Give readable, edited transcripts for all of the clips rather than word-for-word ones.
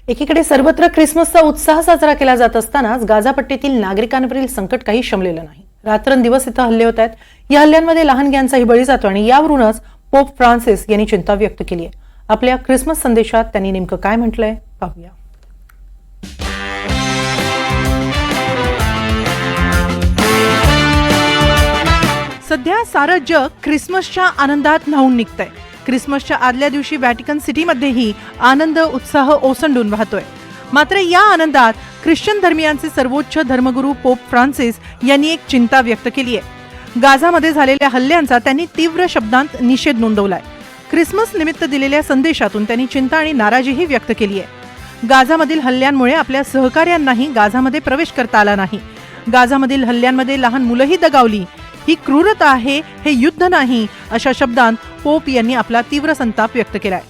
एकीकडे सर्वत्र ख्रिसमसचा उत्साह साजरा केला जात असतानाच गाझापट्टीतील नागरिकांवरील संकट काही शमलेलं नाही. रात्रंदिवस इथं हल्ले होत आहेत. या हल्ल्यांमध्ये लहानग्यांचाही बळी जातो आणि यावरूनच पोप फ्रान्सिस यांनी चिंता व्यक्त केली आहे. आपल्या ख्रिसमस संदेशात त्यांनी नेमकं काय म्हटलंय पाहूया. सध्या सारं जग ख्रिसमसच्या आनंदात न्हाऊन निघतंय. ख्रिसमसच्या आदल्या दिवशी व्हॅटिकन सिटीमध्येही आनंद उत्साह ओसंडून वाहतोय. मात्र या आनंदात ख्रिश्चन धर्मियांचे सर्वोच्च धर्मगुरू पोप फ्रान्सिस यांनी एक चिंता व्यक्त केली आहे. गाझामध्ये झालेल्या हल्ल्यांचा त्यांनी तीव्र शब्दांत निषेध नोंदवलाय. ख्रिसमस निमित्त दिलेल्या संदेशातून त्यांनी चिंता आणि नाराजीही व्यक्त केली आहे. गाझामधील हल्ल्यांमुळे आपल्या सहकाऱ्यांनाही गाझामध्ये प्रवेश करता आला नाही. गाझामधील हल्ल्यांमध्ये लहान मुलंही दगावली. ही क्रूरता आहे, हे युद्ध नाही, अशा शब्दांत पोप यांनी आपला तीव्र संताप व्यक्त केलाय.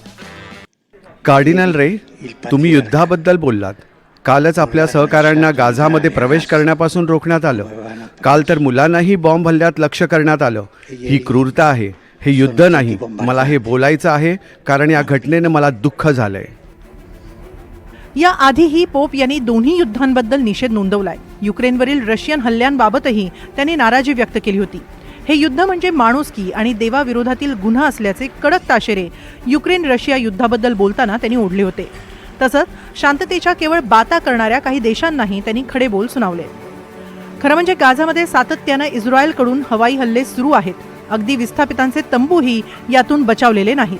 कार्डिनल रे, तुम्ही युद्धाबद्दल बोललात. कालच आपल्या सहकाऱ्यांना गाझामध्ये प्रवेश करण्यापासून रोखण्यात आलं. काल तर मुलांनाही बॉम्ब हल्ल्यात लक्ष्य करण्यात आलं. ही क्रूरता आहे, हे युद्ध नाही. मला हे बोलायचं आहे कारण या घटनेनं मला दुःख झालंय. या आधीही पोप यांनी दोन्ही युद्धांबद्दल निषेध नोंदवलाय. युक्रेनवरील रशियन हल्ल्यांबाबतही त्यांनी नाराजी व्यक्त केली होती. हे युद्ध म्हणजे माणुसकी आणि देवाविरोधातील गुन्हा असल्याचे कडक ताशेरे युक्रेन रशिया युद्धाबद्दल बोलताना त्यांनी ओढले होते. तसंच शांततेच्या केवळ बाता करणाऱ्या काही देशांनाही त्यांनी खडे बोल सुनावले. खरं म्हणजे गाझामध्ये सातत्यानं इस्रायलकडून हवाई हल्ले सुरू आहेत. अगदी विस्थापितांचे तंबूही यातून बचावलेले नाहीत.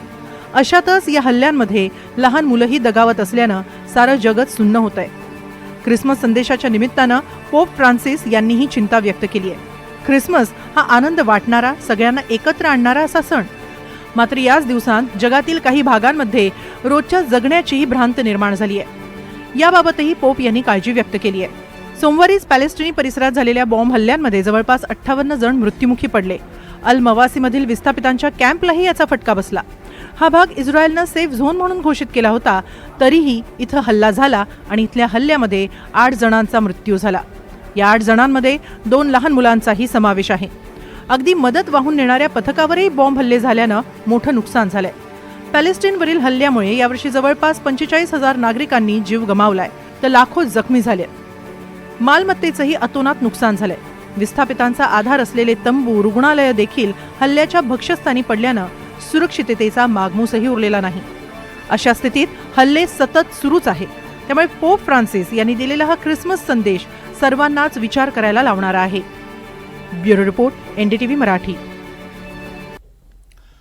अशातच या हल्ल्यांमध्ये लहान मुलंही दगावत असल्यानं सारं जगच सुन्न होत आहे. ख्रिसमस संदेशाच्या निमित्तानं पोप फ्रान्सिस यांनीही चिंता व्यक्त केली आहे. ख्रिसमस हा आनंद वाटणारा, सगळ्यांना एकत्र आणणारा असा सण. मात्र याच दिवसांत जगातील काही भागांमध्ये रोजच्या जगण्याचीही भ्रांत निर्माण झाली आहे. याबाबतही पोप यांनी काळजी व्यक्त केली आहे. सोमवारीच पॅलेस्टिनी परिसरात झालेल्या बॉम्ब हल्ल्यांमध्ये जवळपास 58 जण मृत्युमुखी पडले. अल मवासीमधील विस्थापितांच्या कॅम्पलाही याचा फटका बसला. हा भाग इस्रायलनं सेफ झोन म्हणून घोषित केला होता. तरीही इथं हल्ला झाला आणि इथल्या हल्ल्यामध्ये 8 जणांचा मृत्यू झाला. या 8 जणांमध्ये 2 लहान मुलांचाही समावेश आहे. अगदी मदत वाहून नेणाऱ्या पथकावरही बॉम्ब हल्ले झाल्यानं मोठं नुकसान झालंय. पॅलेस्टाईनवरील हल्ल्यामुळे यावर्षी जवळपास 45,000 नागरिकांनी जीव गमावलाय, तर लाखो जखमी झाले. मालमत्तेचंही अतोनात नुकसान झालंय. विस्थापितांचा आधार असलेले तंबू, रुग्णालय देखील हल्ल्याच्या भक्ष्यस्थानी पडल्यानं सुरक्षिततेचा मागमूसही उरलेला नाही. अशा स्थितीत हल्ले सतत सुरूच आहेत. त्यामुळे पोप फ्रान्सिस यांनी दिलेला हा ख्रिसमस संदेश सर्वांनाच विचार करायला लावणारा आहे. Bureau report, NDTV Marathi.